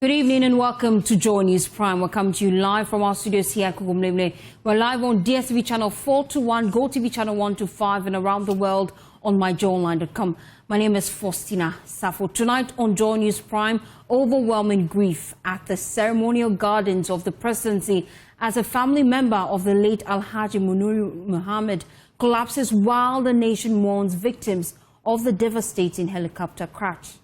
Good evening and welcome to JoyNews Prime. Welcome to you live from our studios here at Kugumlemle. We're live on DSTV channel 421, GoTV channel 125 and around the world on myjoyonline.com. My name is Faustina Safo. Tonight on JoyNews Prime, overwhelming grief at the ceremonial gardens of the presidency as a family member of the late Alhaji Muniri Muhammad collapses while the nation mourns victims of the devastating helicopter crash.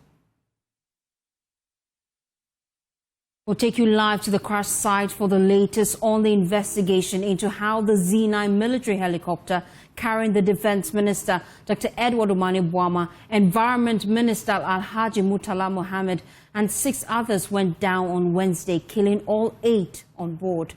We'll take you live to the crash site for the latest on the investigation into how the Z9 military helicopter carrying the Defense Minister, Dr. Edward Omane Boamah, Environment Minister Alhaji Murtala Mohammed, and 6 others went down on Wednesday, killing all 8 on board.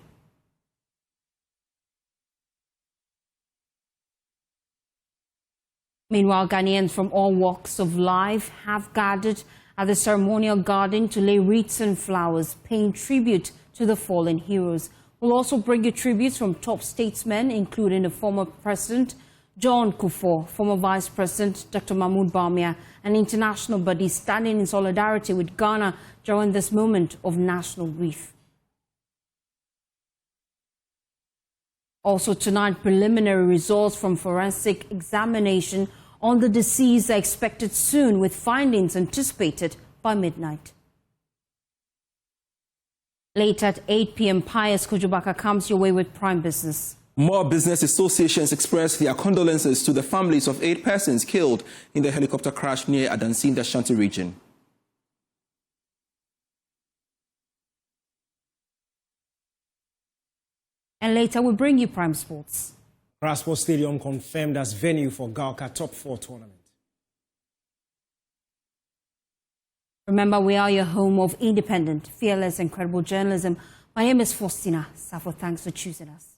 Meanwhile, Ghanaians from all walks of life have gathered at the ceremonial garden to lay wreaths and flowers, paying tribute to the fallen heroes. We'll also bring you tributes from top statesmen, including the former President John Kufuor, former Vice President Dr. Mahmoud Bawumia, and international bodies standing in solidarity with Ghana during this moment of national grief. Also tonight, preliminary results from forensic examination on the deceased are expected soon, with findings anticipated by midnight. Later at 8 p.m, Pius Kujubaka comes your way with Prime Business. More business associations expressed their condolences to the families of 8 persons killed in the helicopter crash near Adansi in the Ashanti region. And later we'll bring you Prime Sports. Rasport Stadium confirmed as venue for Galka Top 4 tournament. Remember, we are your home of independent, fearless, and credible journalism. My name is Faustina Safo. Thanks for choosing us.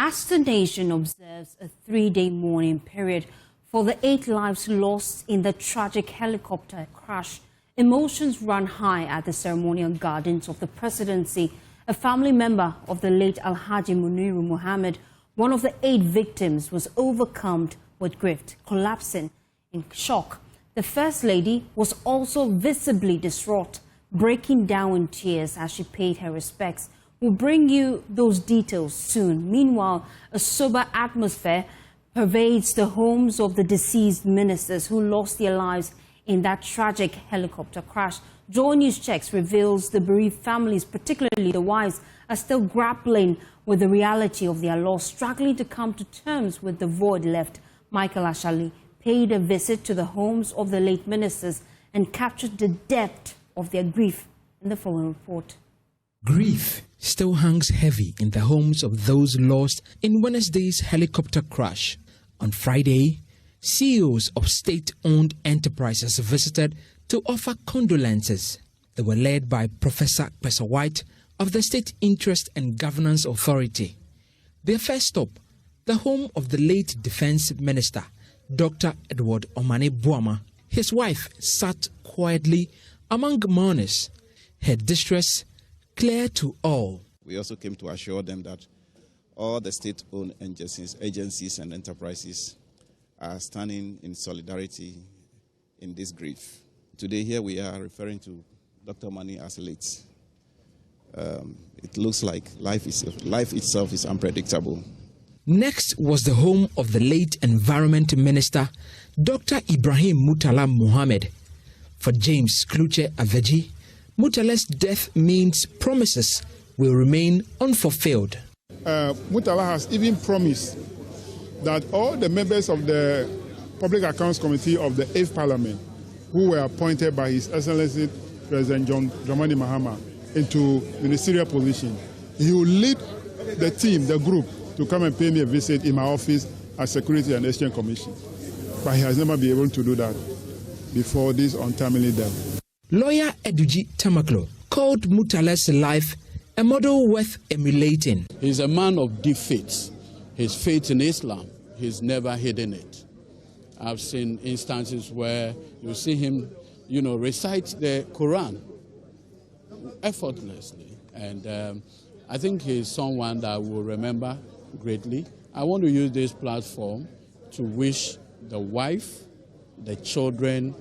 As the nation observes a 3-day mourning period for the 8 lives lost in the tragic helicopter crash, emotions run high at the ceremonial gardens of the presidency. A family member of the late Alhaji Muniri Muhammad, one of the 8 victims, was overcome with grief, collapsing in shock. The First Lady was also visibly distraught, breaking down in tears as she paid her respects. We'll bring you those details soon. Meanwhile, a sober atmosphere pervades the homes of the deceased ministers who lost their lives in that tragic helicopter crash. JoyNews Checks reveals the bereaved families, particularly the wives, are still grappling with the reality of their loss, struggling to come to terms with the void left. Michael Ashali paid a visit to the homes of the late ministers and captured the depth of their grief in the following report. Grief still hangs heavy in the homes of those lost in Wednesday's helicopter crash. On Friday, CEOs of state-owned enterprises visited to offer condolences. They were led by Professor Kwesa White of the State Interest and Governance Authority. Their first stop, the home of the late Defense Minister, Dr. Edward Omane Boamah. His wife sat quietly among mourners, her distress clear to all. We also came to assure them that all the state-owned agencies and enterprises are standing in solidarity in this grief. Today here we are referring to Dr. Omane as late. It looks like life itself is unpredictable. Next was the home of the late Environment Minister, Dr. Ibrahim Murtala Mohammed. For James Kluche Aveji, Murtala's death means promises will remain unfulfilled. Murtala has even promised that all the members of the Public Accounts Committee of the 8th Parliament, who were appointed by His Excellency President John Dramani Mahama into ministerial position, he will lead the team, the group, to come and pay me a visit in my office as Security and Exchange Commission. But he has never been able to do that before this untimely death. Lawyer Eduji Tamaklo called Murtala's life a model worth emulating. He's a man of deep faith. His faith in Islam, he's never hidden it. I've seen instances where you see him, recite the Quran effortlessly. And I think he's someone that we'll remember greatly. I want to use this platform to wish the wife, the children,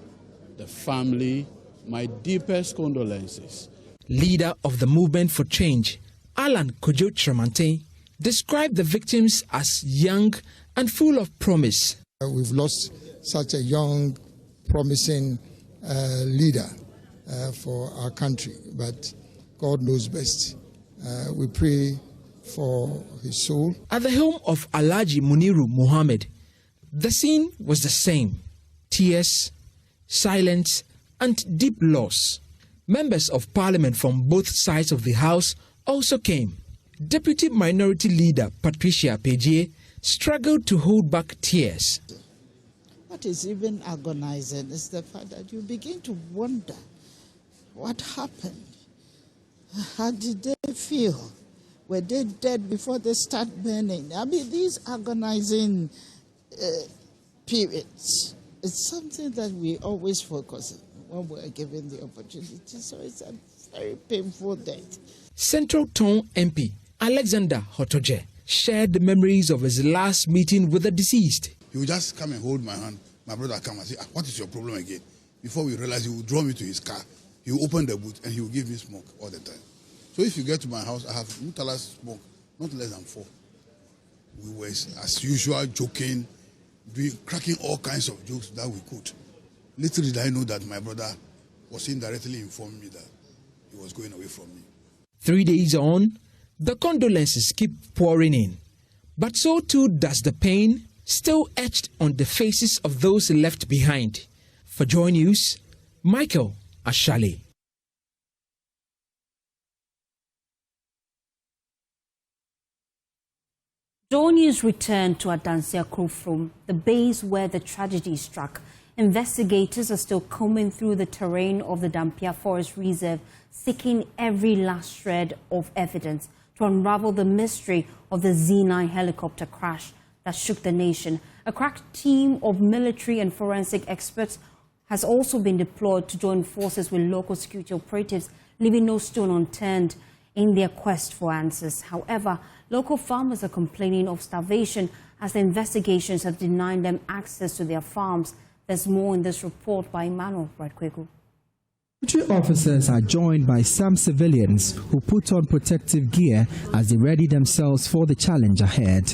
the family, my deepest condolences. Leader of the Movement for Change, Alan Kojo Tremante, described the victims as young and full of promise. We've lost such a young, promising leader for our country, but God knows best. We pray for his soul. At the home of Alhaji Muniru Muhammad, the scene was the same. Tears, silence, and deep loss. Members of parliament from both sides of the house also came. Deputy Minority Leader Patricia Pejie struggled to hold back tears. What is even agonizing is the fact that you begin to wonder what happened. How did they feel? Were they dead before they start burning? I mean, these agonizing periods, it's something that we always focus on when we're given the opportunity. So it's a very painful death. Central Town MP Alexander Hotoje shared the memories of his last meeting with the deceased. He would just come and hold my hand. My brother would come and say, what is your problem again? Before we realize, he would draw me to his car. He would open the boot and he would give me smoke all the time. So if you get to my house, I have Mutalas smoke, not less than 4. We were, as usual, joking, cracking all kinds of jokes that we could. Little did I know that my brother was indirectly informing me that he was going away from me. 3 days on, the condolences keep pouring in. But so too does the pain still etched on the faces of those left behind. For Joy News, Michael Ashale. JoyNews returned to Adansia Krofrom, the base where the tragedy struck. Investigators are still combing through the terrain of the Dampia Forest Reserve, seeking every last shred of evidence to unravel the mystery of the Z9 helicopter crash that shook the nation. A crack team of military and forensic experts has also been deployed to join forces with local security operatives, leaving no stone unturned in their quest for answers. However, local farmers are complaining of starvation as the investigations have denied them access to their farms. There's more in this report by Emmanuel Radkwegu. Military officers are joined by some civilians who put on protective gear as they ready themselves for the challenge ahead.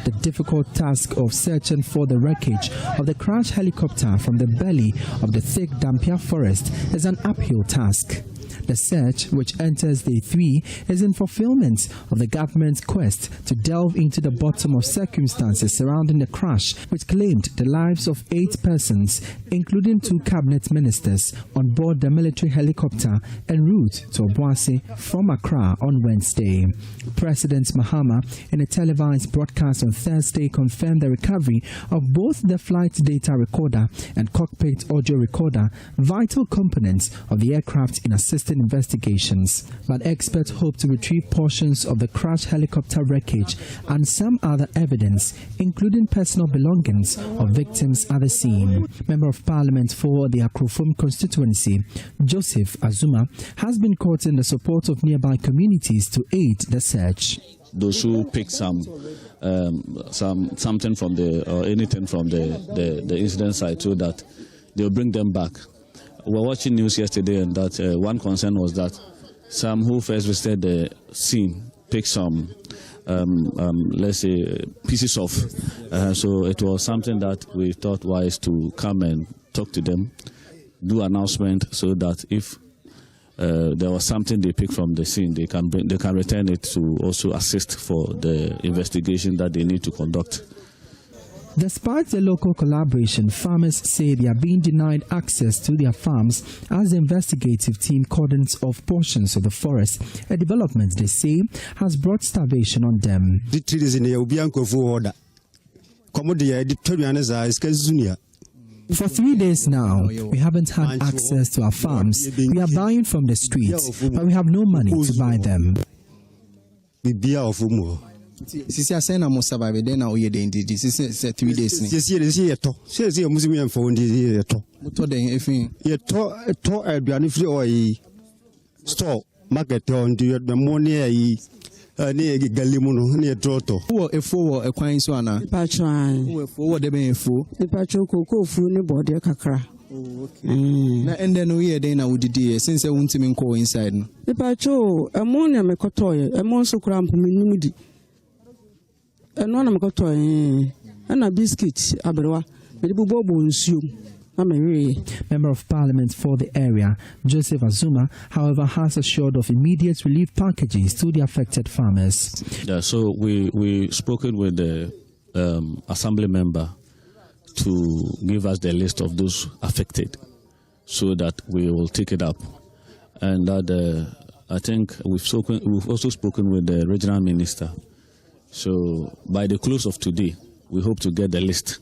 The difficult task of searching for the wreckage of the crashed helicopter from the belly of the thick Dampia forest is an uphill task. The search, which enters day 3, is in fulfillment of the government's quest to delve into the bottom of circumstances surrounding the crash, which claimed the lives of 8 persons, including 2 cabinet ministers, on board the military helicopter en route to Obuasi from Accra on Wednesday. President Mahama, in a televised broadcast on Thursday, confirmed the recovery of both the flight data recorder and cockpit audio recorder, vital components of the aircraft in assisting investigations. But experts hope to retrieve portions of the crashed helicopter wreckage and some other evidence, including personal belongings of victims at the scene. Member of Parliament for the Akrofom constituency, Joseph Azuma, has been courting the support of nearby communities to aid the search. Those who pick something from or anything from the incident site, so that they'll bring them back. We were watching news yesterday, and that one concern was that some who first visited the scene picked some, let's say, pieces of. So it was something that we thought wise to come and talk to them, do announcement, so that if there was something they pick from the scene, they can return it to also assist for the investigation that they need to conduct. Despite the local collaboration, farmers say they are being denied access to their farms as the investigative team cordons off portions of the forest, a development they say has brought starvation on them. For 3 days now, we haven't had access to our farms. We are buying from the streets, but we have no money to buy them. Sisi asena mo survive then na oye den didi sisi 3 days ni. Sisi yeto. Sisi musi mi enfo ndi yeto. Moto den efin. Yeto aduane free oyi. Store market on the money ayi. Ni galimu no ni etroto. Wo efo wo ekwan so ana. Patron. Wo efo wo de ben efo. Patron koko fu ni body kakra. Oh, okay. Na ende no ye den na wodidi since e wuntimi nko inside no. Patron, ammonia me kotoye, amon so kra mpum nimudi. Eno na me kotoye. Ana biscuit abrewa. Me bubo bo nsuom. Member of Parliament for the area, Joseph Azuma, however, has assured of immediate relief packages to the affected farmers. Yeah, so we spoken with the assembly member to give us the list of those affected, so that we will take it up, and that I think we've also spoken with the regional minister. So by the close of today, we hope to get the list,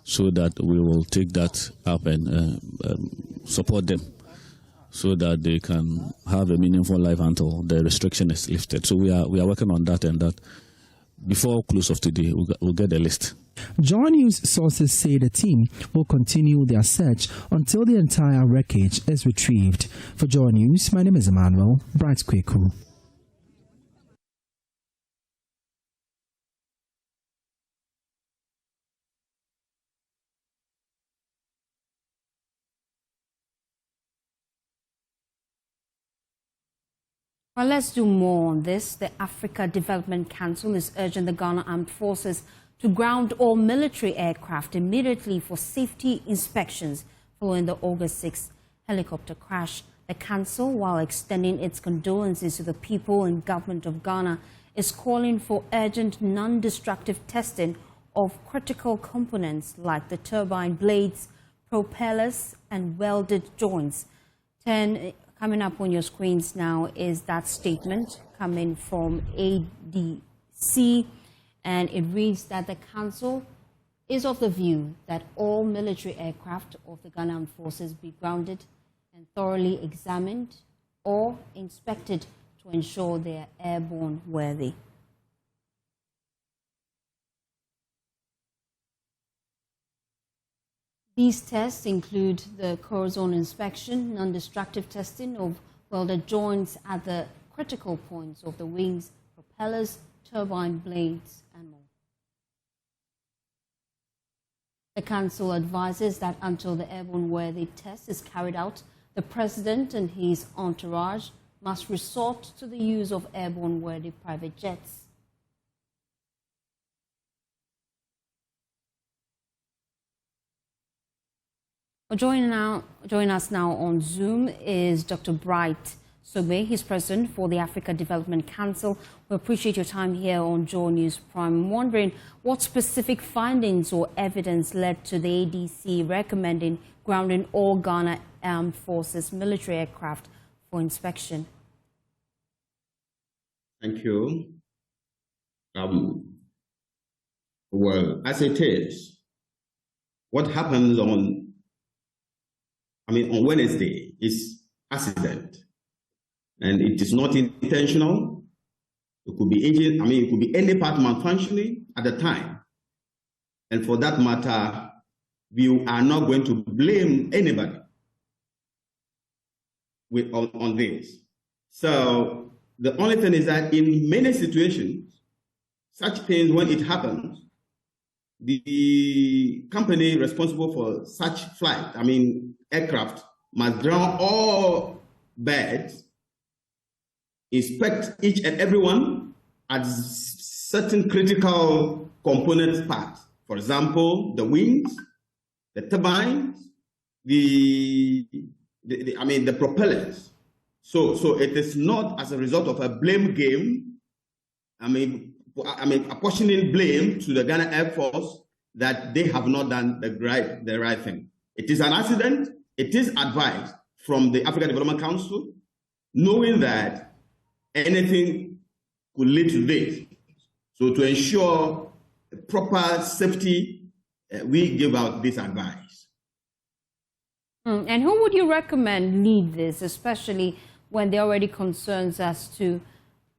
so that we will take that up and support them, so that they can have a meaningful life until the restriction is lifted. So we are working on that, and that before close of today, we'll get the list. JoyNews sources say the team will continue their search until the entire wreckage is retrieved. For JoyNews, my name is Emmanuel Bright Kweku. Well, let's do more on this. The Africa Development Council is urging the Ghana Armed Forces to ground all military aircraft immediately for safety inspections following the August 6th helicopter crash. The council, while extending its condolences to the people and government of Ghana, is calling for urgent non-destructive testing of critical components like the turbine blades, propellers, and welded joints. Coming up on your screens now is that statement coming from ADC, and it reads that the Council is of the view that all military aircraft of the Ghana Armed Forces be grounded and thoroughly examined or inspected to ensure they are airborne worthy. These tests include the corrosion inspection, non-destructive testing of welded joints at the critical points of the wings, propellers, turbine blades, and more. The Council advises that until the airborne worthy test is carried out, the President and his entourage must resort to the use of airborne worthy private jets. Joining us now on Zoom is Dr. Bright Sobe. He's president for the Africa Development Council. We appreciate your time here on JoyNews Prime. I'm wondering what specific findings or evidence led to the ADC recommending grounding all Ghana Armed Forces military aircraft for inspection. Thank you. Well, as it is, what happens on Wednesday is accident, and it is not intentional. It could be it could be any part malfunctioning at the time, and for that matter, we are not going to blame anybody on this. So the only thing is that in many situations, such things, when it happens, the company responsible for such flight, aircraft, must ground all birds, inspect each and every one at certain critical component parts. For example, the wings, the turbines, the propellers. So it is not as a result of a blame game. Apportioning blame to the Ghana Air Force that they have not done the right thing. It is an accident. It is advised from the African Development Council, knowing that anything could lead to this. So to ensure proper safety, we give out this advice. And who would you recommend lead this, especially when there are already concerns as to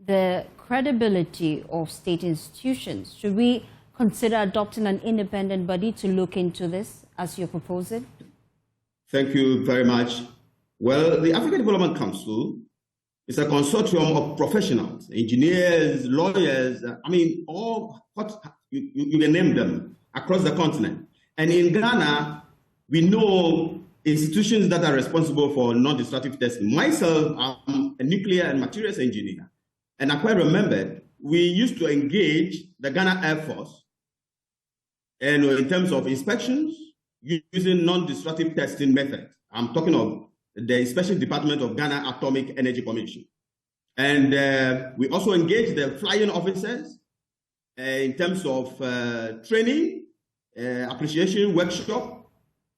the credibility of state institutions? Should we consider adopting an independent body to look into this, as you're proposing? Thank you very much. Well, the African Development Council is a consortium of professionals, engineers, lawyers, all what you can name them across the continent. And in Ghana, we know institutions that are responsible for non-destructive testing. Myself, I'm a nuclear and materials engineer. And I quite remembered, we used to engage the Ghana Air Force and in terms of inspections using non-destructive testing methods. I'm talking of the Inspection Department of Ghana Atomic Energy Commission. And we also engage the flying officers in terms of training, appreciation workshop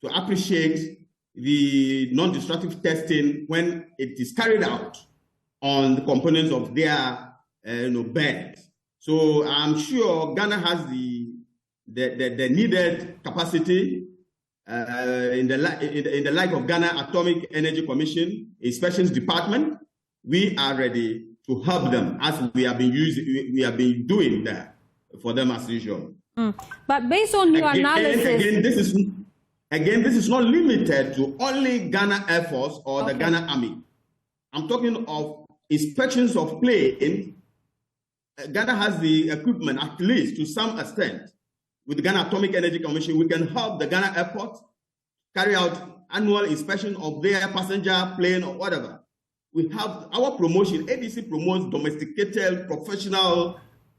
to appreciate the non-destructive testing when it is carried out on the components of their beds. So I'm sure Ghana has the needed capacity in the light of Ghana Atomic Energy Commission Inspections Department. We are ready to help them as we have been doing that for them as usual. But based on your analysis, again, this is not limited to only Ghana Air Force or the Ghana Army. I'm talking of inspections of planes. Ghana has the equipment, at least to some extent. With the Ghana Atomic Energy Commission, we can help the Ghana Airport carry out annual inspection of their passenger plane or whatever. We have our promotion. ADC promotes domesticated, professional,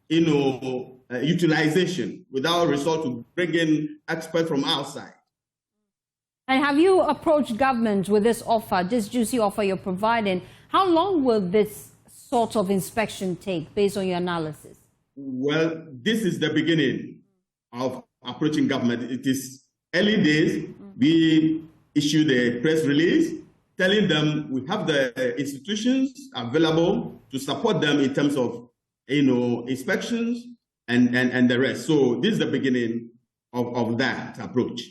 utilization without resort to bring in experts from outside. And have you approached government with this offer, this juicy offer you're providing? How long will this sort of inspection take based on your analysis? Well, this is the beginning of approaching government. It is early days. We issued a press release telling them we have the institutions available to support them in terms of inspections and the rest. So this is the beginning of that approach.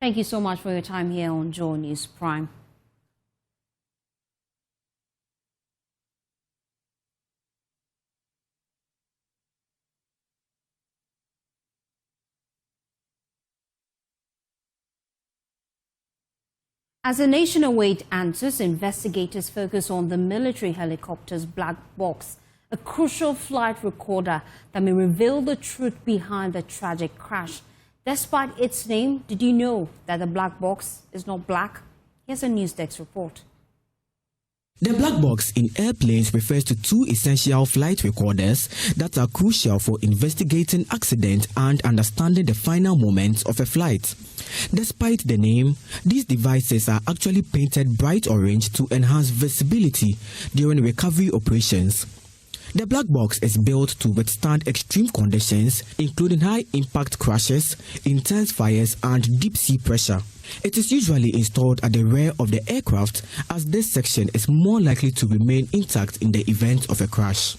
Thank you so much for your time here on JoyNews Prime. As the nation awaits answers, investigators focus on the military helicopter's black box, a crucial flight recorder that may reveal the truth behind the tragic crash. Despite its name, did you know that the black box is not black? Here's a News Desk report. The black box in airplanes refers to two essential flight recorders that are crucial for investigating accidents and understanding the final moments of a flight. Despite the name, these devices are actually painted bright orange to enhance visibility during recovery operations. The black box is built to withstand extreme conditions, including high-impact crashes, intense fires, and deep-sea pressure. It is usually installed at the rear of the aircraft, as this section is more likely to remain intact in the event of a crash.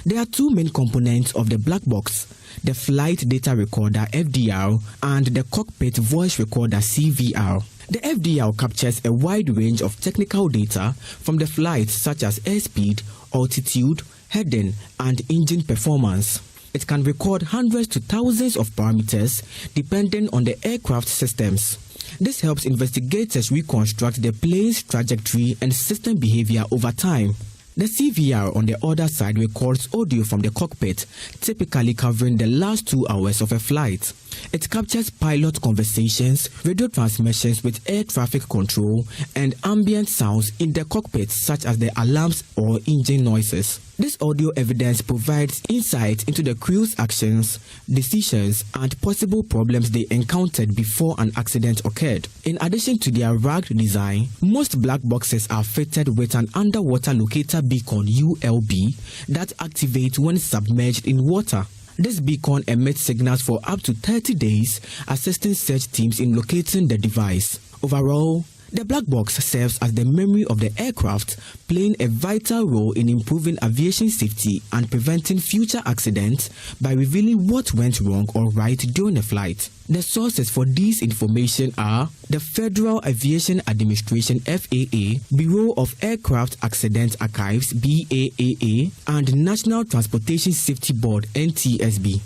There are two main components of the black box: the Flight Data Recorder (FDR) and the Cockpit Voice Recorder (CVR). The FDR captures a wide range of technical data from the flight, such as airspeed, altitude, heading, and engine performance. It can record hundreds to thousands of parameters depending on the aircraft systems. This helps investigators reconstruct the plane's trajectory and system behavior over time. The CVR on the other side records audio from the cockpit, typically covering the last 2 hours of a flight. It captures pilot conversations, radio transmissions with air traffic control, and ambient sounds in the cockpit, such as the alarms or engine noises. This audio evidence provides insight into the crew's actions, decisions, and possible problems they encountered before an accident occurred. In addition to their rugged design, most black boxes are fitted with an underwater locator beacon (ULB) that activates when submerged in water. This beacon emits signals for up to 30 days, assisting search teams in locating the device. Overall, The black box serves as the memory of the aircraft, playing a vital role in improving aviation safety and preventing future accidents by revealing what went wrong or right during a flight. The sources for this information are the Federal Aviation Administration (FAA), Bureau of Aircraft Accident Archives (BAAA), and National Transportation Safety Board (NTSB).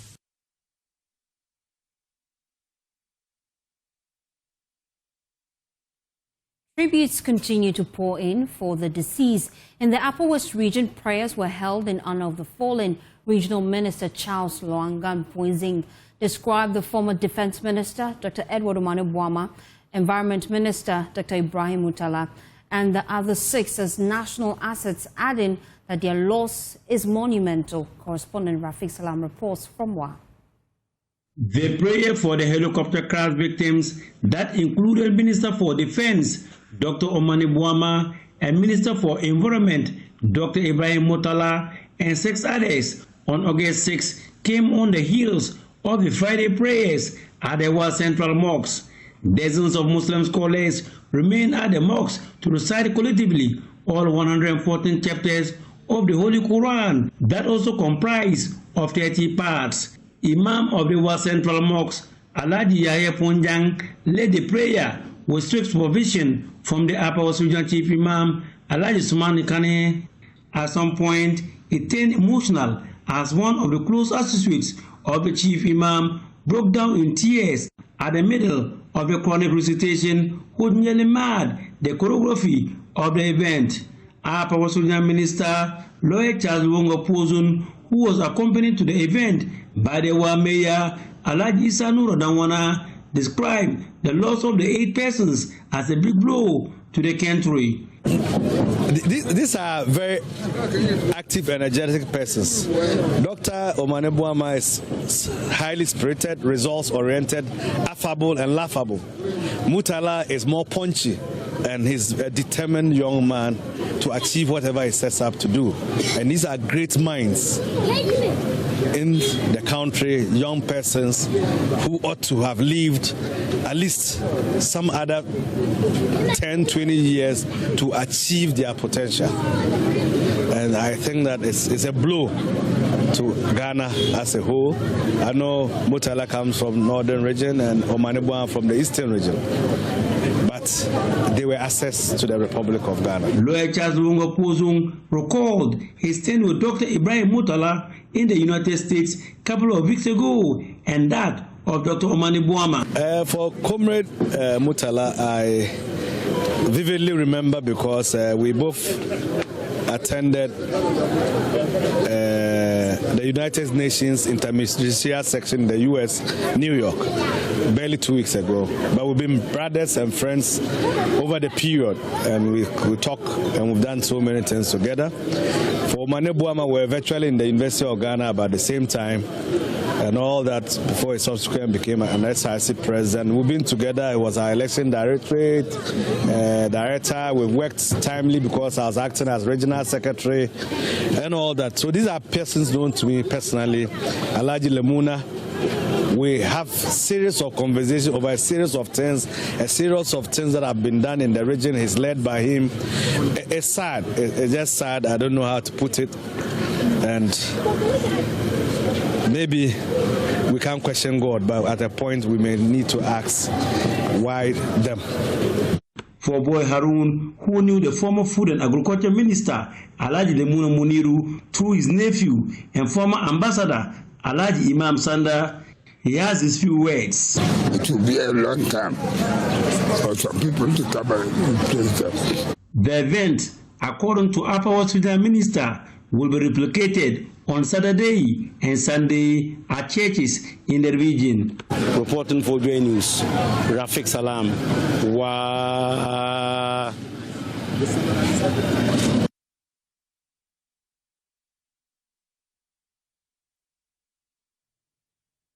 Tributes continue to pour in for the deceased. In the Upper West region, prayers were held in honor of the fallen. Regional Minister Charles Loangan Poising described the former Defense Minister, Dr. Edward Omane Boamah, Environment Minister, Dr. Ibrahim Murtala, and the other 6 as national assets, adding that their loss is monumental. Correspondent Rafiq Salam reports from Wa. The prayer for the helicopter crash victims that included Minister for Defense, Dr. Omane Boamah, and Minister for Environment, Dr. Ibrahim Murtala, and 6 others on August 6 came on the heels of the Friday prayers at the Wa Central Mosque. Dozens of Muslim scholars remain at the mosque to recite collectively all 114 chapters of the Holy Quran that also comprise of 30 parts. Imam of the Wa Central Mosque, Alhaji Yahya Ponjang, led the prayer with strict supervision from the Upper West Regional Chief Imam, Alhaji Sumani Kane. At some point, it turned emotional as one of the close associates of the Chief Imam broke down in tears at the middle of the Quranic recitation, who nearly marred the choreography of the event. Upper West Regional Minister, Lawyer Charles Wongo Pozun, who was accompanied to the event by the Wa Mayor, Alhaji Issa Nurodanwana, described the loss of the 8 persons as a big blow to the country. These are very active, energetic persons. Dr. Omane Boamah is highly spirited, results-oriented, affable and laughable. Murtala is more punchy, and he's a determined young man to achieve whatever he sets up to do. And these are great minds in the country, young persons who ought to have lived at least some other 10, 20 years to achieve their potential. And I think that it's a blow to Ghana as a whole. I know Murtala comes from northern region and Omane Boamah from the eastern region, but they were assets to the Republic of Ghana. Lawyer Charles Wongo Pozung recalled his stint with Dr. Ibrahim Murtala in the United States a couple of weeks ago, and that of Dr. Omane Boamah. For Comrade Murtala, I vividly remember because we both attended the United Nations Interministerial Section in the U.S., New York, barely 2 weeks ago. But we've been brothers and friends over the period, and we talk, and we've done so many things together. For Omane Boamah, we were virtually in the University of Ghana about the same time, and all that before he subsequently became an SIC president. We've been together. He was our election director. We've worked timely because I was acting as regional secretary and all that. So these are persons known to me personally. Alhaji Lemuna. We have series of conversations over a series of things that have been done in the region. It's led by him. It's sad. It's just sad. I don't know how to put it. And maybe we can't question God, but at a point we may need to ask, why them? For Boy Harun, who knew the former Food and Agriculture Minister, Alhaji Lemuna Muniru, through his nephew and former ambassador, Alhaji Imam Sanda, he has his few words. It will be a long time for some people to come and replace them. The event, according to Upper West Regional Minister, will be replicated on Saturday and Sunday at churches in the region. Reporting for JoyNews, Rafiq Salam. Wow.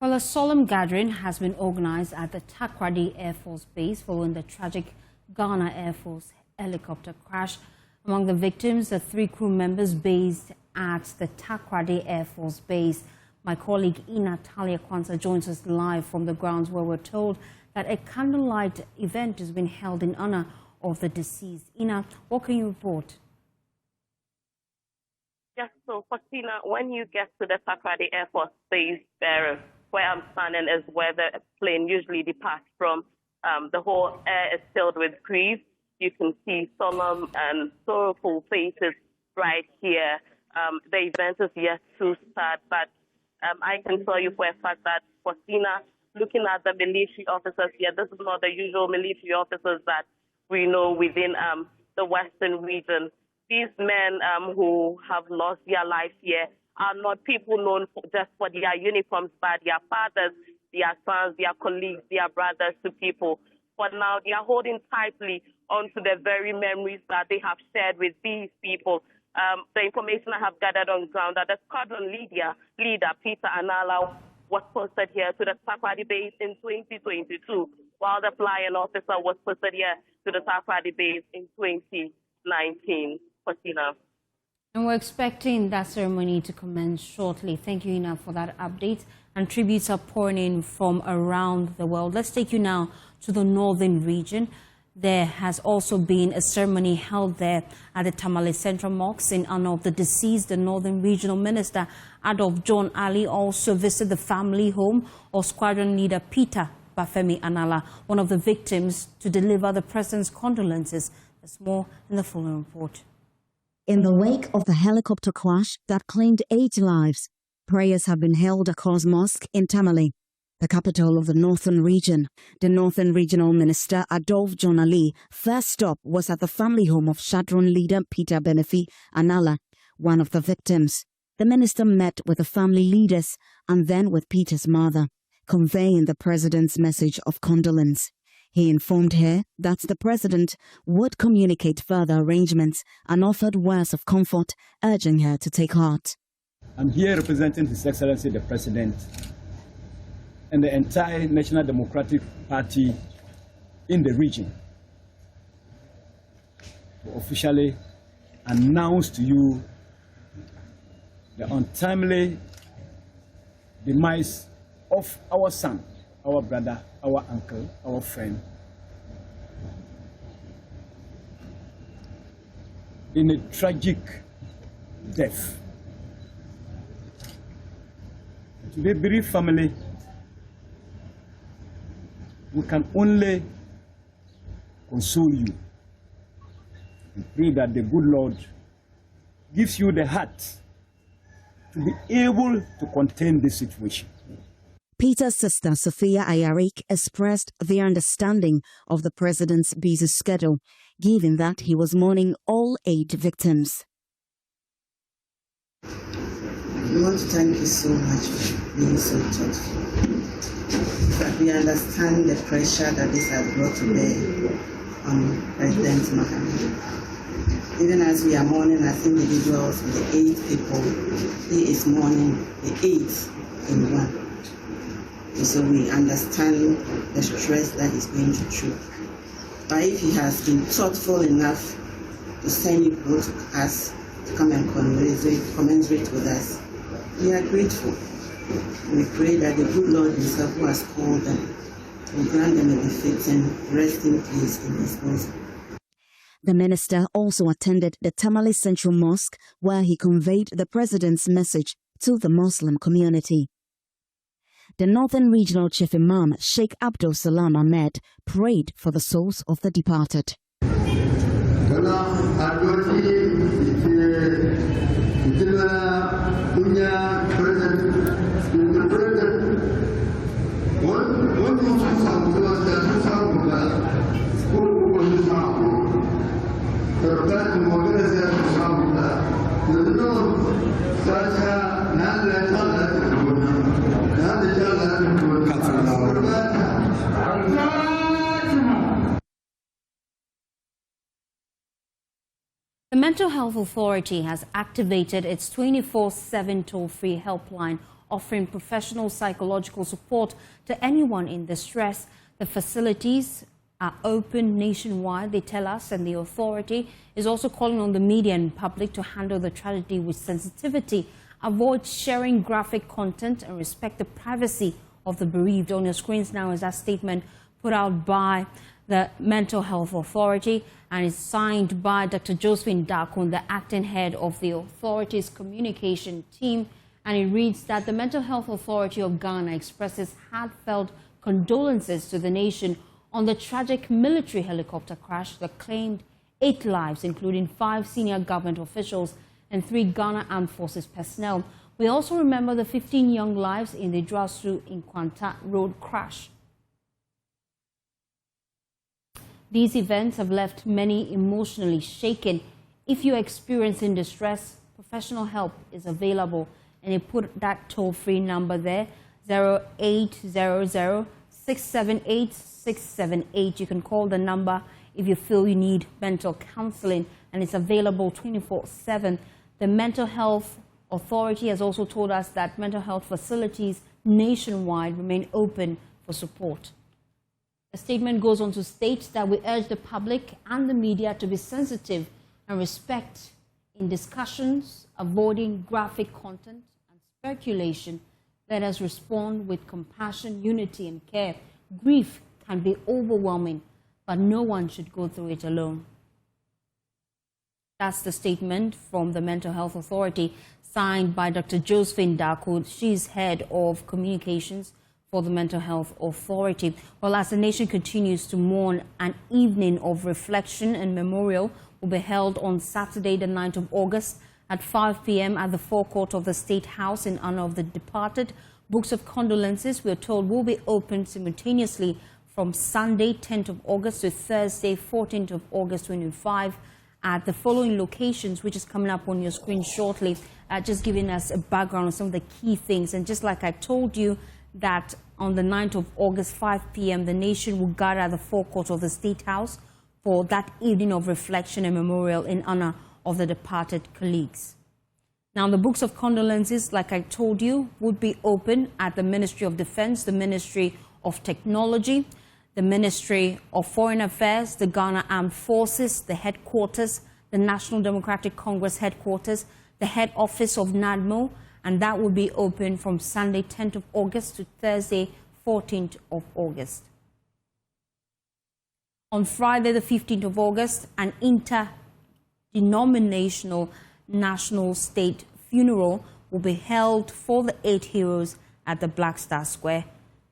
Well, a solemn gathering has been organized at the Takoradi Air Force Base following the tragic Ghana Air Force helicopter crash. Among the victims are 3 crew members based at the Takoradi Air Force Base. My colleague Natalia Kwanzaa joins us live from the grounds where we're told that a candlelight event has been held in honor of the deceased. Ina, what can you report? Yes, so Faustina, when you get to the Takoradi Air Force Base there, where I'm standing is where the plane usually departs from. The whole air is filled with grief. You can see solemn and sorrowful faces right here. The event is yet to start, but I can tell you for a fact that Faustina, looking at the military officers here, this is not the usual military officers that we know within the Western region. These men who have lost their lives here are not people known just for their uniforms, but their fathers, their sons, their colleagues, their brothers to people. But now they are holding tightly onto the very memories that they have shared with these people. The information I have gathered on ground that the squadron leader Peter Anala was posted here to the Takoradi base in 2022, while the flying officer was posted here to the Takoradi base in 2019. Faustina. And we're expecting that ceremony to commence shortly. Thank you, Ina, for that update. And tributes are pouring in from around the world. Let's take you now to the northern region. There has also been a ceremony held there at the Tamale Central Mosque in honor of the deceased. The Northern Regional Minister, Adolf John Ali, also visited the family home of Squadron Leader Peter Bafemi Anala, one of the victims, to deliver the President's condolences. There's more in the following report. In the wake of the helicopter crash that claimed 8 lives, prayers have been held across mosque in Tamale, the capital of the Northern Region. The Northern Regional Minister, Adolf John Ali, first stop was at the family home of Squadron Leader Peter Bafemi Anala, one of the victims. The minister met with the family leaders and then with Peter's mother, conveying the President's message of condolence. He informed her that the President would communicate further arrangements and offered words of comfort, urging her to take heart. I'm here representing His Excellency the President and the entire National Democratic Party in the region to officially announce to you the untimely demise of our son, our brother, our uncle, our friend, in a tragic death. To the bereaved family, we can only console you and pray that the good Lord gives you the heart to be able to contain this situation. Peter's sister, Sophia Ayarik, expressed their understanding of the President's busy schedule, given that he was mourning all 8 victims. We want to thank you so much for being so thoughtful. But we understand the pressure that this has brought to bear on President Mahama. Even as we are mourning as individuals with the 8 people, he is mourning the 8 in one. So we understand the stress that he's going through. But if he has been thoughtful enough to send you both to us to come and commensurate with us, we are grateful. We pray that the good Lord himself who has called them will grant them a befitting resting place in his bosom. The minister also attended the Tamale Central Mosque, where he conveyed the President's message to the Muslim community. The Northern Regional Chief Imam, Sheikh Abdul Salam Ahmed, prayed for the souls of the departed. The Mental Health Authority has activated its 24/7 toll-free helpline, offering professional psychological support to anyone in distress. The facilities are open nationwide, they tell us, and the authority is also calling on the media and public to handle the tragedy with sensitivity, avoid sharing graphic content, and respect the privacy of the bereaved. On your screens now is that statement put out by the Mental Health Authority, and is signed by Dr. Josephine Darko, the acting head of the authority's communication team. And it reads that the Mental Health Authority of Ghana expresses heartfelt condolences to the nation on the tragic military helicopter crash that claimed 8 lives, including 5 senior government officials and 3 Ghana Armed Forces personnel. We also remember the 15 young lives in the Drasu-Inkwanta road crash. These events have left many emotionally shaken. If you're experiencing distress, professional help is available. And they put that toll-free number there, 0800-678-678. You can call the number if you feel you need mental counseling, and it's available 24/7. The Mental Health Authority has also told us that mental health facilities nationwide remain open for support. A statement goes on to state that we urge the public and the media to be sensitive and respect in discussions, avoiding graphic content and speculation. Let us respond with compassion, unity, and care. Grief can be overwhelming, but no one should go through it alone. That's the statement from the Mental Health Authority, signed by Dr. Josephine Darko. She's head of communications for the Mental Health Authority. Well, as the nation continues to mourn, an evening of reflection and memorial will be held on Saturday, the 9th of August at 5 p.m. at the forecourt of the State House in honor of the departed. Books of condolences, we're told, will be opened simultaneously from Sunday, 10th of August to Thursday, 14th of August 2025 at the following locations, which is coming up on your screen shortly, just giving us a background on some of the key things. And just like I told you, that on the 9th of August, 5 p.m., the nation will gather at the forecourt of the State House for that evening of reflection and memorial in honor of the departed colleagues. Now, the books of condolences, like I told you, would be open at the Ministry of Defense, the Ministry of Technology, the Ministry of Foreign Affairs, the Ghana Armed Forces, the headquarters, the National Democratic Congress headquarters, the head office of NADMO, and that will be open from Sunday, 10th of August to Thursday, 14th of August. On Friday, the 15th of August, an interdenominational national state funeral will be held for the 8 heroes at the Black Star Square.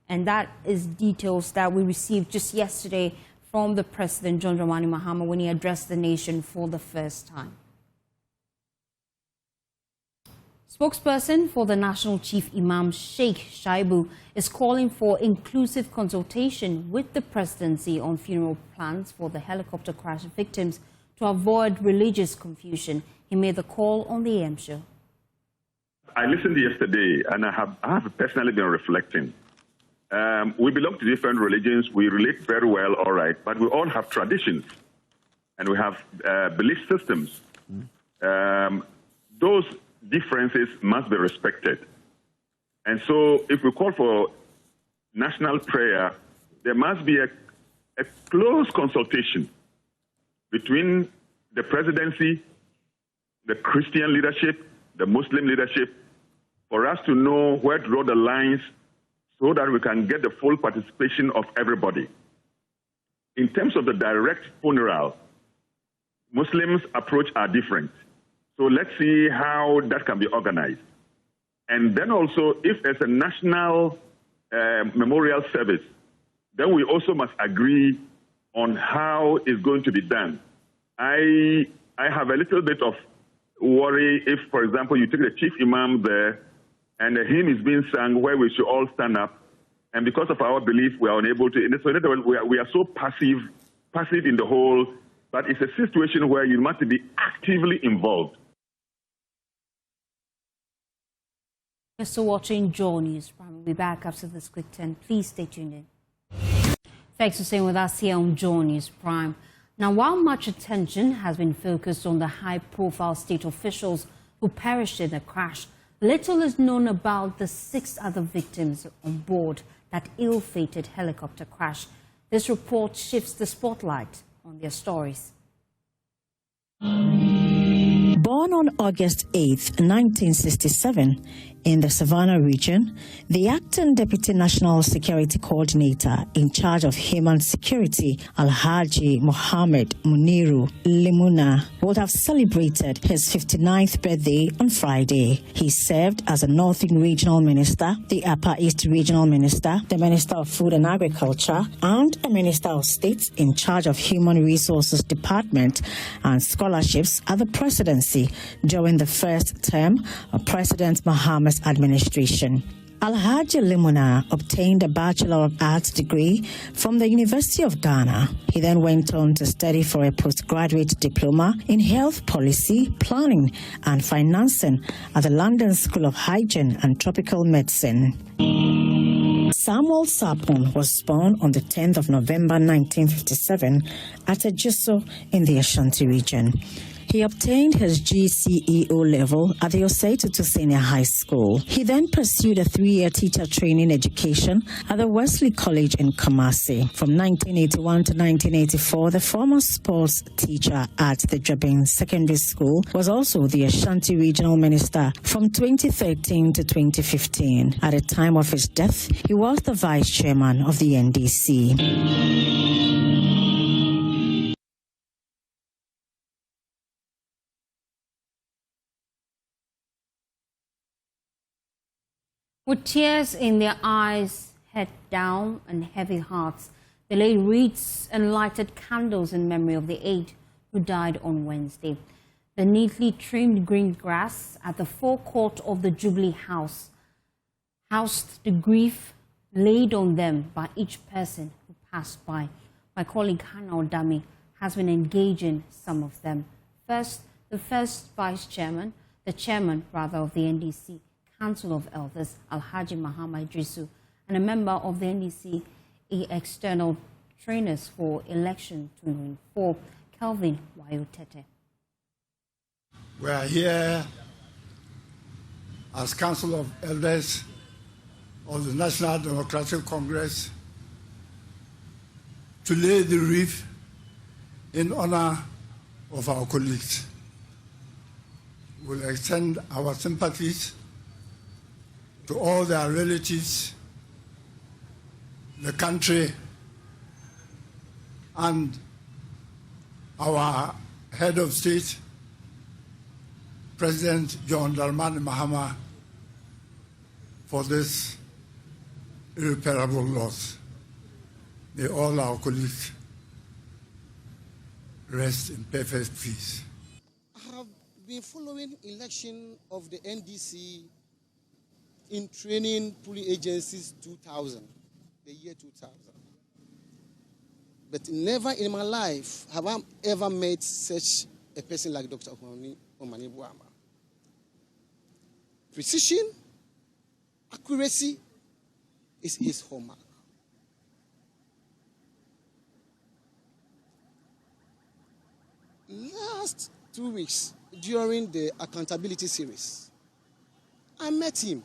And that is details that we received just yesterday from the President, John Dramani Mahama, when he addressed the nation for the first time. Spokesperson for the National Chief Imam, Sheikh Shaibu, is calling for inclusive consultation with the presidency on funeral plans for the helicopter crash victims to avoid religious confusion. He made the call on the AM show. I listened yesterday, and I have personally been reflecting. We belong to different religions. We relate very well, all right, but we all have traditions, and we have belief systems. Those differences must be respected. And so if we call for national prayer, there must be a close consultation between the presidency, the Christian leadership, the Muslim leadership, for us to know where to draw the lines so that we can get the full participation of everybody. In terms of the direct funeral, Muslims' approach are different. So let's see how that can be organized. And then also, if there's a national memorial service, then we also must agree on how it's going to be done. I have a little bit of worry if, for example, you take the chief imam there and the hymn is being sung where we should all stand up, and because of our belief, we are unable to. So in other words, we are so passive in the whole, but it's a situation where you must be actively involved. You're still watching JoyNews Prime. We'll be back after this quick 10. Please stay tuned in. Thanks for staying with us here on JoyNews Prime. Now, while much attention has been focused on the high-profile state officials who perished in the crash, little is known about the 6 other victims on board that ill-fated helicopter crash. This report shifts the spotlight on their stories. Born on August 8, 1967, In the Savannah region, the acting Deputy National Security Coordinator in charge of human security, Alhaji Mohammed Muniru Limuna, would have celebrated his 59th birthday on Friday. He served as a Northern Regional Minister, the Upper East Regional Minister, the Minister of Food and Agriculture, and a Minister of State in charge of Human Resources Department and Scholarships at the Presidency during the first term of President Mahama's administration. Alhaji Limuna obtained a Bachelor of Arts degree from the University of Ghana. He then went on to study for a postgraduate diploma in health policy, planning and financing at the London School of Hygiene and Tropical Medicine. Samuel Sapon was born on the 10th of November 1957 at Ejiso in the Ashanti region. He obtained his GCE O-level at the Osei-Tutu Senior High School. He then pursued a 3-year teacher training education at the Wesley College in Kumasi. From 1981 to 1984, the former sports teacher at the Jabin Secondary School was also the Ashanti Regional Minister from 2013 to 2015. At the time of his death, he was the Vice Chairman of the NDC. With tears in their eyes, head down and heavy hearts, they laid wreaths and lighted candles in memory of the 8 who died on Wednesday. The neatly trimmed green grass at the forecourt of the Jubilee House housed the grief laid on them by each person who passed by. My colleague Hannah Odami has been engaging some of them. First, the first vice chairman, the chairman of the NDC Council of Elders, Alhaji Mahama Idrisu, and a member of the NDC External Trainers for Election 2024, Kelvin Wayotete. We are here as Council of Elders of the National Democratic Congress to lay the wreath in honor of our colleagues. We'll extend our sympathies to all their relatives, the country, and our head of state, President John Dramani Mahama, for this irreparable loss. May all our colleagues rest in perfect peace. I have been following election of the NDC in training polling agencies 2000, the year 2000. But never in my life have I ever met such a person like Dr. Omani Buama. Precision, accuracy is his hallmark. Last 2 weeks, during the accountability series, I met him.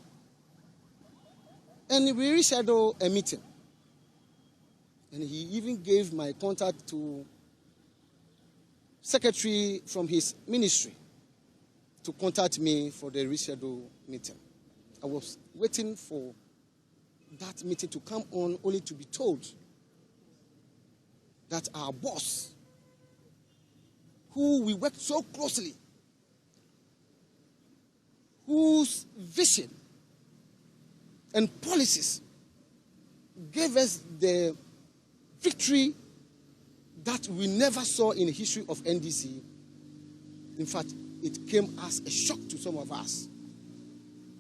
And we rescheduled a meeting. And he even gave my contact to secretary from his ministry to contact me for the rescheduled meeting. I was waiting for that meeting to come on only to be told that our boss, who we worked so closely, whose vision and policies gave us the victory that we never saw in the history of NDC. In fact, it came as a shock to some of us.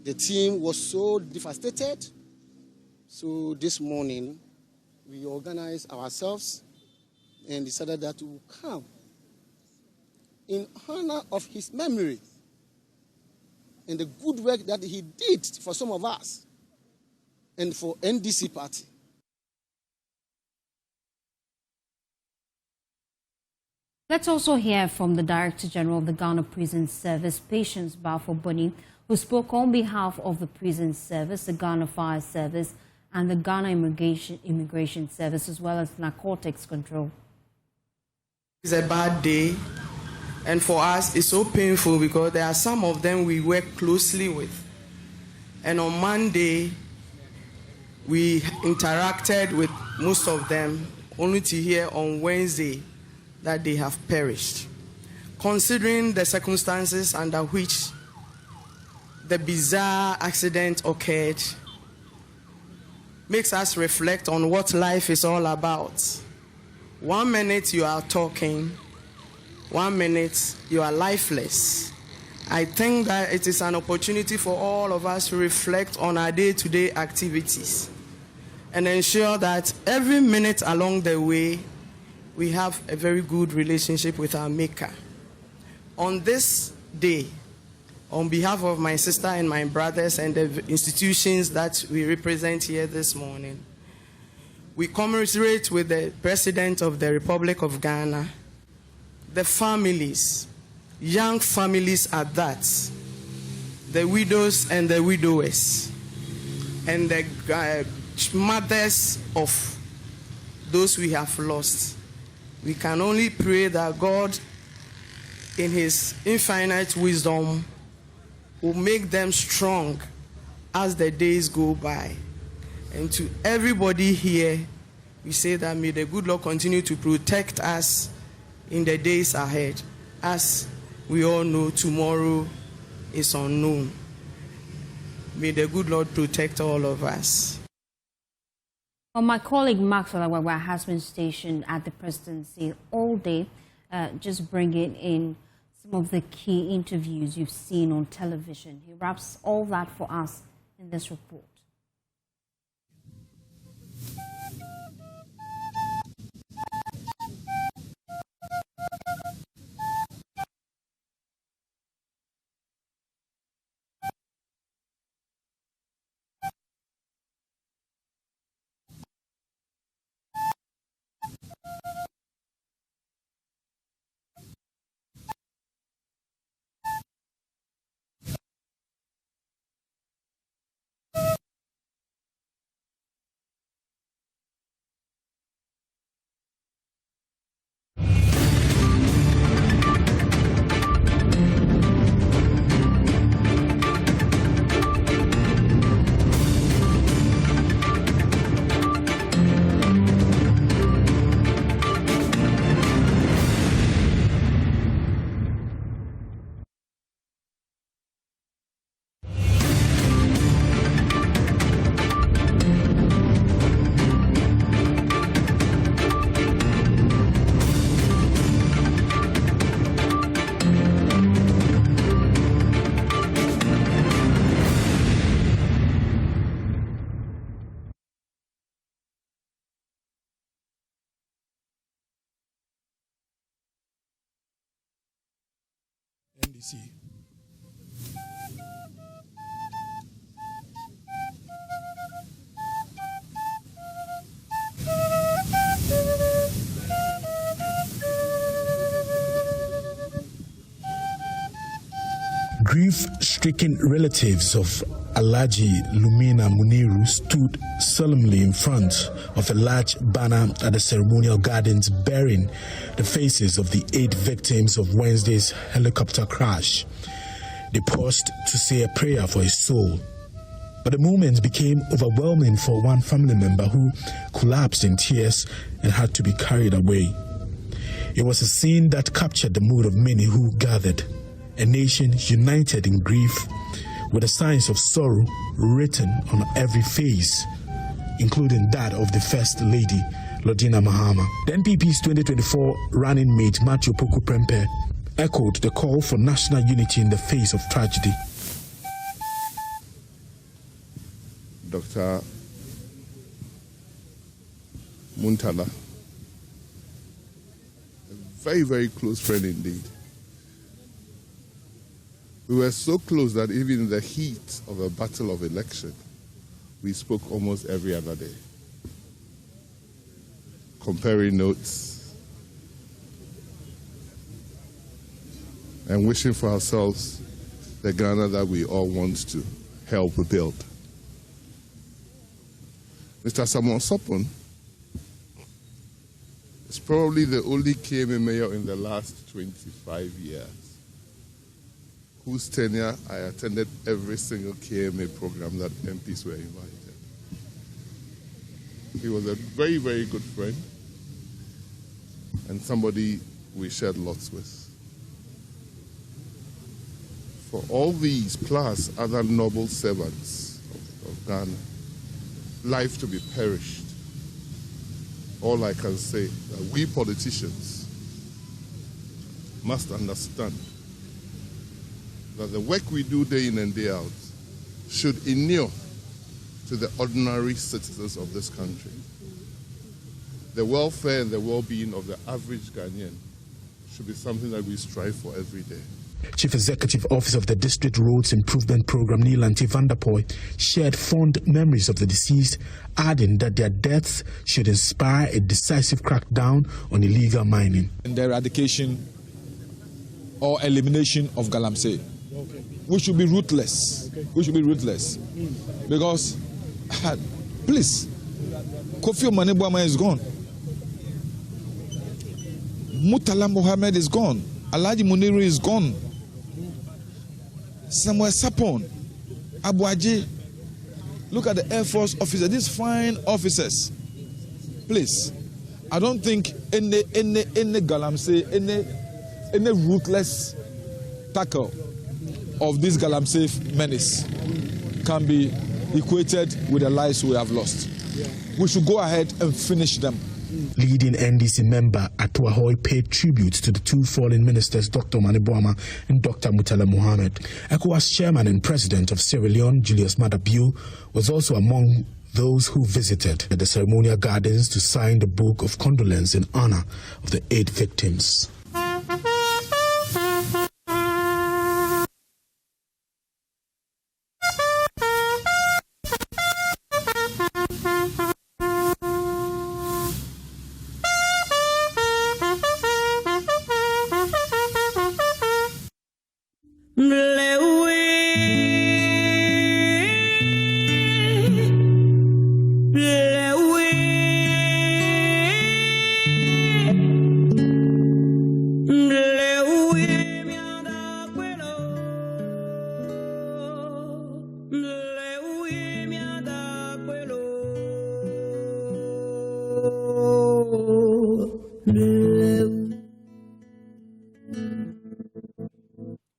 The team was so devastated. So this morning, we organized ourselves and decided that we would come in honor of his memory and the good work that he did for some of us and for NDC party. Let's also hear from the Director General of the Ghana Prison Service, Patience Bafo-Boni, who spoke on behalf of the Prison Service, the Ghana Fire Service, and the Ghana Immigration Service, as well as narcotics control. It's a bad day, and for us, it's so painful because there are some of them we work closely with. And on Monday, we interacted with most of them, only to hear on Wednesday that they have perished. Considering the circumstances under which the bizarre accident occurred, makes us reflect on what life is all about. 1 minute you are talking, 1 minute you are lifeless. I think that it is an opportunity for all of us to reflect on our day-to-day activities and ensure that every minute along the way, we have a very good relationship with our Maker. On this day, on behalf of my sister and my brothers and the institutions that we represent here this morning, we commiserate with the President of the Republic of Ghana, the families, young families at that, the widows and the widowers, and the mothers of those we have lost. We can only pray that God, in His infinite wisdom, will make them strong as the days go by. And to everybody here, we say that may the good Lord continue to protect us in the days ahead. As we all know, tomorrow is unknown. May the good Lord protect all of us. Well, my colleague Maxwell Awawa has been stationed at the presidency all day, just bringing in some of the key interviews you've seen on television. He wraps all that for us in this report. NDC. Grief-stricken relatives of Alhaji Lumina Muniru stood solemnly in front of a large banner at the ceremonial gardens bearing the faces of the 8 victims of Wednesday's helicopter crash. They paused to say a prayer for his soul. But the moment became overwhelming for one family member who collapsed in tears and had to be carried away. It was a scene that captured the mood of many who gathered, a nation united in grief, with the signs of sorrow written on every face, including that of the First Lady, Lordina Mahama. The NPP's 2024 running mate, Matthew Poku Prempeh, echoed the call for national unity in the face of tragedy. Dr. Muntala, a very, very close friend indeed. We were so close that even in the heat of a battle of election, we spoke almost every other day, comparing notes and wishing for ourselves the Ghana that we all want to help build. Mr. Samuel Sopon is probably the only KMA mayor in the last 25 years whose tenure I attended every single KMA program that MPs were invited. He was a very, very good friend and somebody we shared lots with. For all these, plus other noble servants of Ghana, life to be perished, all I can say that we politicians must understand that the work we do day in and day out should inure to the ordinary citizens of this country. The welfare and the well-being of the average Ghanaian should be something that we strive for every day. Chief Executive Officer of the District Roads Improvement Program, Nilanti Vanderpoy, shared fond memories of the deceased, adding that their deaths should inspire a decisive crackdown on illegal mining. And the eradication or elimination of Galamsey. Okay. We should be ruthless. Okay. We should be ruthless. Because, please, Kofi Omane Boamah is gone. Murtala Mohammed is gone. Alhaji Muniru is gone. Samuel Sapon, Abuaji. Look at the Air Force officers, these fine officers. Please, I don't think any Galamsey, any ruthless tackle of this Galamsey menace can be equated with the lives we have lost. We should go ahead and finish them. Leading NDC member Atuahoy paid tribute to the two fallen ministers, Dr. Omane Boamah and Dr. Murtala Mohammed. ECOWAS chairman and president of Sierra Leone, Julius Maada Bio, was also among those who visited the ceremonial gardens to sign the book of condolence in honor of the 8 victims.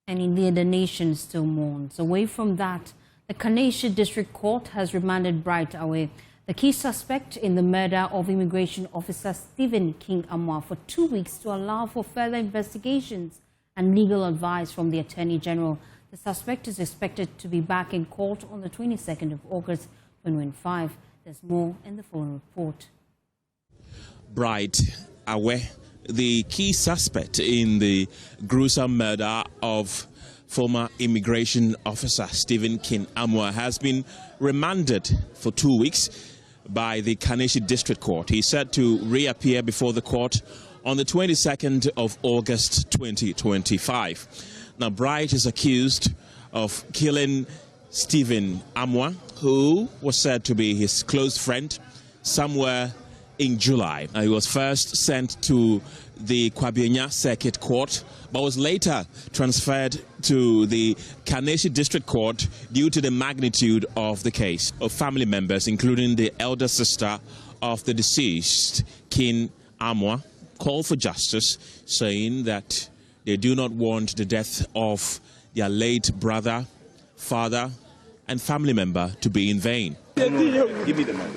And indeed, the nation still mourns. Away from that, the Kaneshie District Court has remanded Bright Away, the key suspect in the murder of Immigration Officer Stephen King Amwa, for 2 weeks to allow for further investigations and legal advice from the Attorney General. The suspect is expected to be back in court on the 22nd of August 2025. There's more in the full report. Bright Away, the key suspect in the gruesome murder of former Immigration Officer Stephen King Amwa, has been remanded for 2 weeks by the Kaneshie District Court. He's set to reappear before the court on the 22nd of August 2025. Now, Bright is accused of killing Stephen Amwa, who was said to be his close friend, somewhere in July. He was first sent to the Kwabianya Circuit Court, but was later transferred to the Kaneshie District Court due to the magnitude of the case. Of family members, including the elder sister of the deceased, King Amwa, called for justice, saying that they do not want the death of their late brother, father, and family member to be in vain. Give me the money.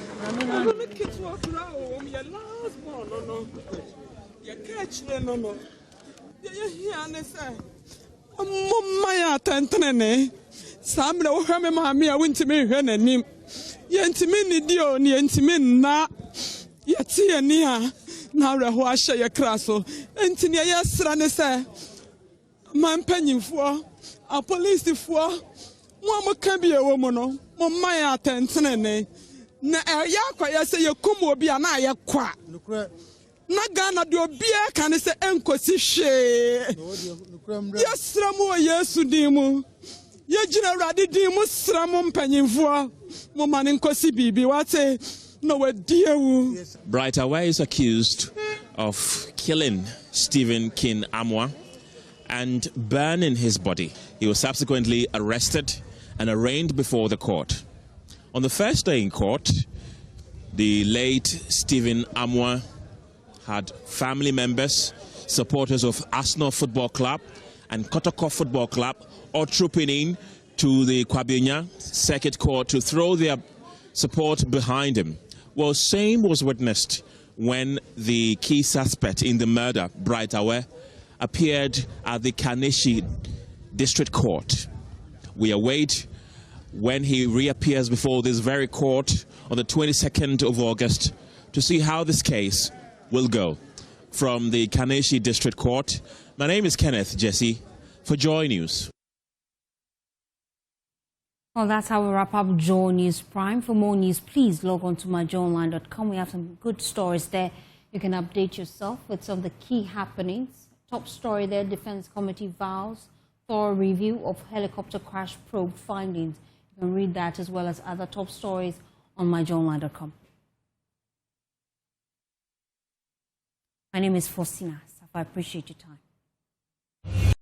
na Ghana de obia kan se enkosi hwe yesramu Yesu dimu ye gina Awurade dimu sramu mpanyimfo mo mane nkosi bibi wate no wadiewu. Bright Away is accused of killing Stephen King Amwa and burning his body. He was subsequently arrested and arraigned before the court. On the first day in court, the late Stephen Amwa had family members, supporters of Arsenal Football Club and Kotoko Football Club all trooping in to the Kwabinya Circuit Court to throw their support behind him. Well, same was witnessed when the key suspect in the murder, Bright Awe, appeared at the Kaneshi District Court. We await when he reappears before this very court on the 22nd of August to see how this case will go. From the Kaneshi District Court, my name is Kenneth Jesse for Joy News. Well, that's how we wrap up JoyNews Prime. For more news, please log on to myjoyonline.com. We have some good stories there. You can update yourself with some of the key happenings. Top story there, Defense Committee vows thorough review of helicopter crash probe findings. You can read that as well as other top stories on myjoyonline.com. My name is Faustina. I appreciate your time.